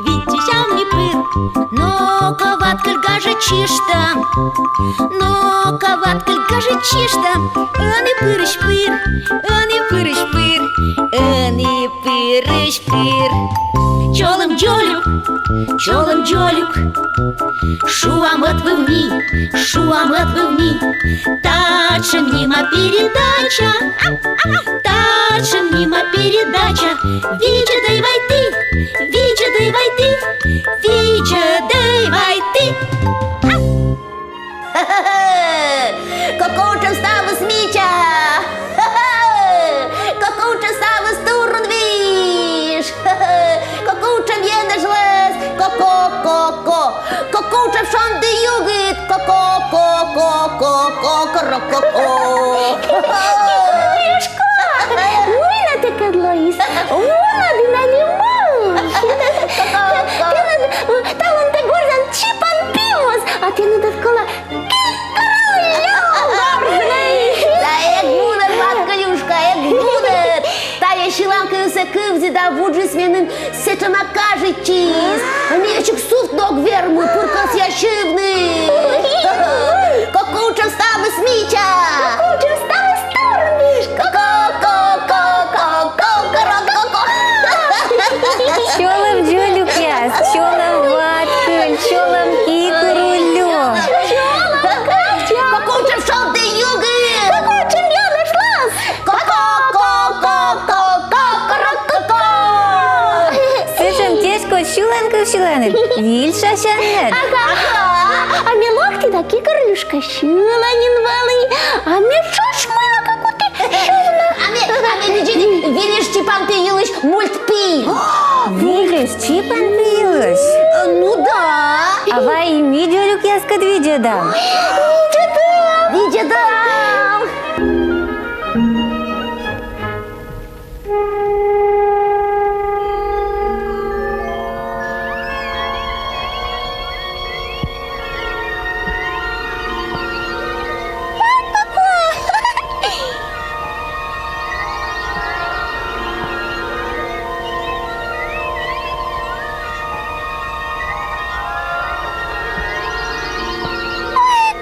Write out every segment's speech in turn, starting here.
вітязями пир. Но коваткаль гаже чишта, но коваткаль гаже чишта. Ани пырыш пыр, ани пырыш пыр, ани пырыш пыр. Чолым джолюк, шуам отбывни, тача мимо передача, тача мимо передача. Вича дай вай ты, Вича дай вай ты, Вича дай вай ты. Какуча става сміча, какуча става стурн віш, какуча в'єне жлез, ко-ко-ко-ко, какуча в шанди югит, ко-ко-ко-ко-ко-ко-ко-ко-ко. Uina te kadlois, una din animal. Talon te gurzan chipan pimos, a te nu davkola Та як буде, батькаюшка, як буде. Та я шиланкаюся кивзі, да вуджу свиним сечена кажучись. Мечик суфт ног верму, пуркас я шивний. Какуча става сміча. Какуча става стурниш. Ко-ко-ко-ко-ко-ко-ко-ко. Чолом джолюк яс, чолом ваткаль, чолом кикурулю. Какуча в шанди югит. Какуча в'єне жлез. Ко-ко-ко-ко-ко-ко-ко-ко. Сычым тешко шуленков, вильша шаннет. А мне локти да кикарлюшка шуланин вали, а мне шашмыла каку-то шивна. А мне видишь, Степан Пиилыч мультпи. Вильш, чипан пилыш. Ну да. А вай ми джолюк яс кад видеодам. Видеодам.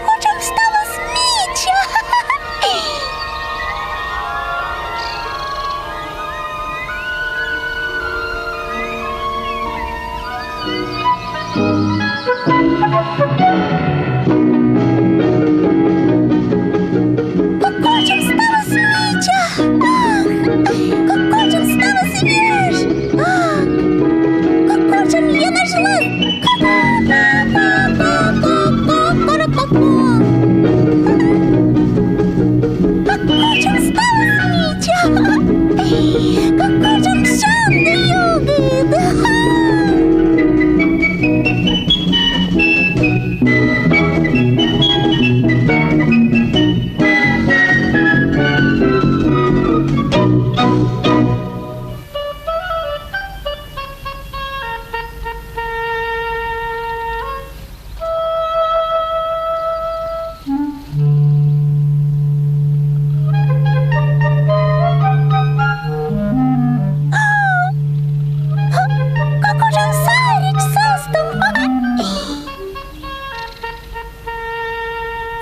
Кучам стало сміча. Кучам стало сміча. Кучам стало свіж. Кучам є наш лист. Какучам стало сміча, какучам шанди югит. Какучам сарич састом.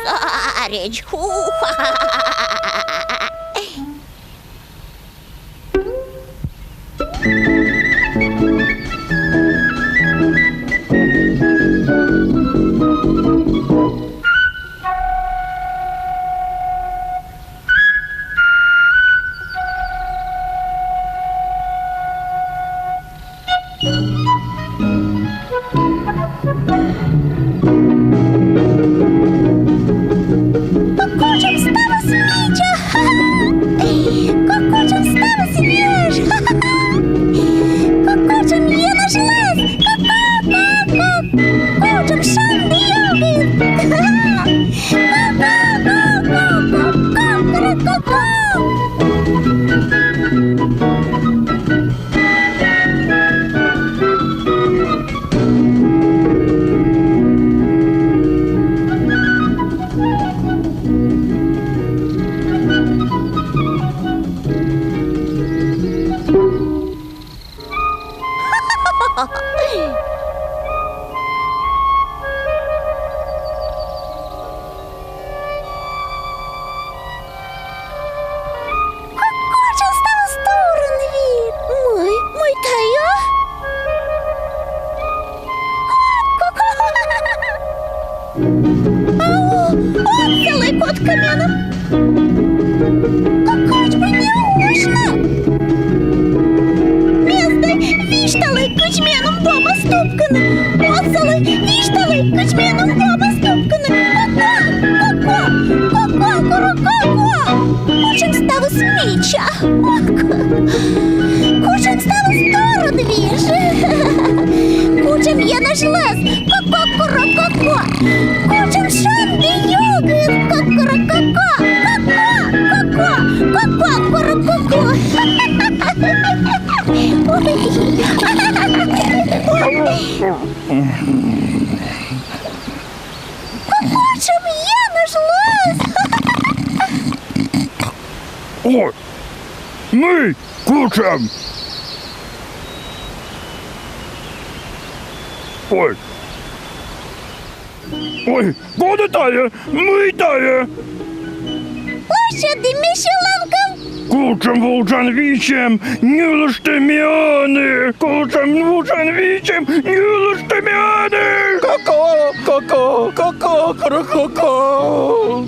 Царич, хуха. Какучам стало сміча, какучам стало свіж, какучам є наш лес, какучам шанди югит. Какой же стал стороны вид? Мой тая? Он целый кот каменом. Какой же неужно? Место вишталый кучменом дома ступканы. Оцелый вишталый кучменом дома ступканы. Кучем став сміча. Кучем став сторону віж. Кучем я наш лес. Ко-ко-ко-ко-ко. Кучем шанди йогurt. Ко-ко-ко-ко. Ко-ко-ко-ко. Кучем я наш лес. Ой, ми кучем. Ой. Ой, куди тає? Ми тає. Площади Мішеланком. Кучем вулчан вічем, нюлоштеміани. Кучем вулчан вічем, нюлоштеміани. Ко-ко, ко-ко, ко-ко, ко-ко.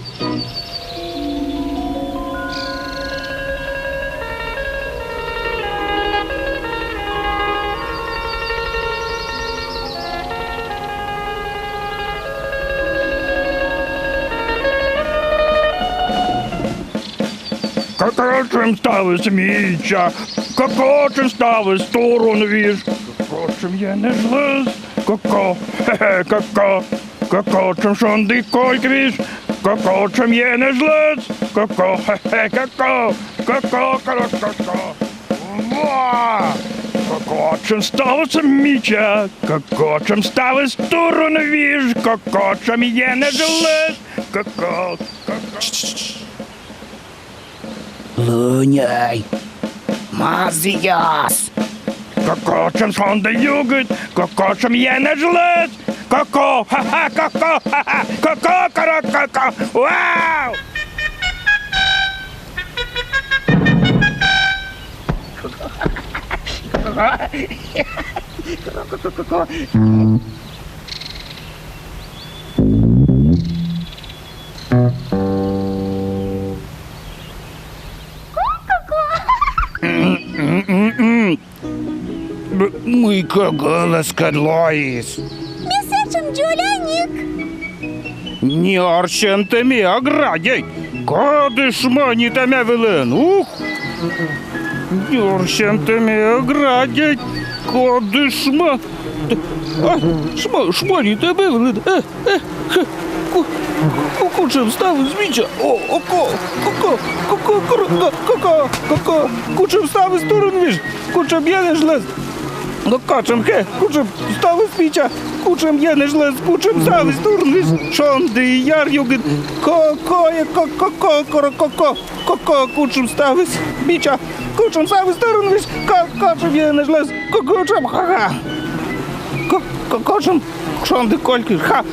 Какочем стали сміча, какочем стали сторону віж, какочем я не жлез, како, хе-хе, како, какочем шонди койквіж, какочем я не жлез, како, хе-хе, како, како, како, ва! Какочем стали сміча, какочем стали сторону віж, какочем я не жлез, како, Луняй, Мазіяс. Какочем шонде югит, какочем я не жлез, како, ха-ха, како, ха-ха, како, како, вау! Мой голос кадлоїс. Місечем Джуляник. Не оршен темі аградяй. Кадиш мані темя велен. Ух. Не оршен темі аградяй. Кадиш ма. Шмані тебе велен. Кучем ставив зміча. Кучем ставив сторону віж. Кучем я не жлез. Кучем хе. Кучем ставив зміча. Кучем я не жлез. Кучем ставив сторону віж. Шонди яр югит. Кучем ставив зміча. Кучем ставив сторону віж. Кучем я не жлез. Кучем ха-ха. Кучем шонди кольки. Ха.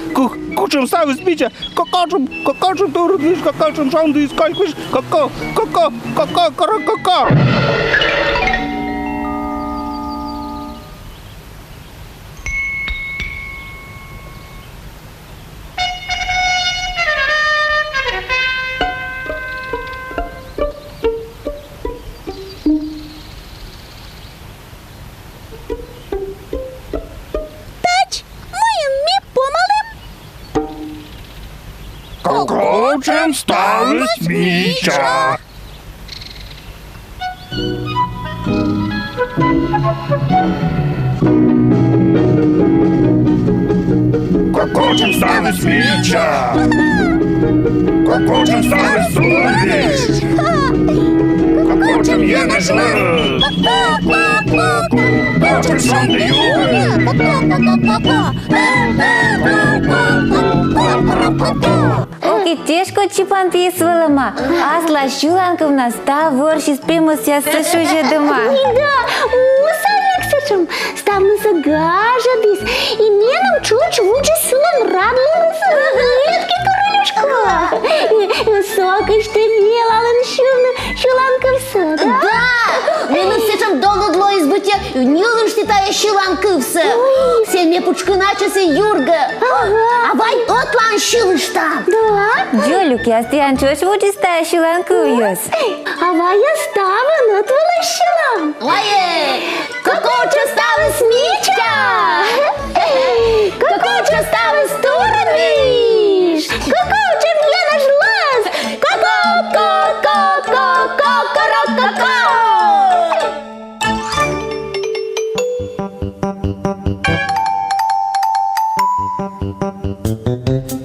Кучем ставив зміча. Кучем сторону віж. Кучем шонди кольки. Какочем стали сміча. Какочем стали сміча. Какочем стали суміш. Какочем є не жлез. Какочем шонди югит. Оки тяжко чіпан пісвелама. Асла Щуланковна став ворші спимося сушуже дома. Да, Салекса сечем, ставнуся гажадис, и меном чуч вучи сюлам радлунуся ветки королюшка. Высокой что белалын шуланка все, да? Да, мене сечем долудло избытия, нюлышти тая шиланкывся. Сельме пучкыначысы Юрга. А вай отлан шилышта. Да? Джолюки, астиян чош вучиста шиланкуюс. А вая става натвала шилам. Лае, кокоча става смичка. Кокоча става стурмиш. Кокоча мне наш глаз. Ко-ко-ко-ко-ко-ко-ко-ко-ко.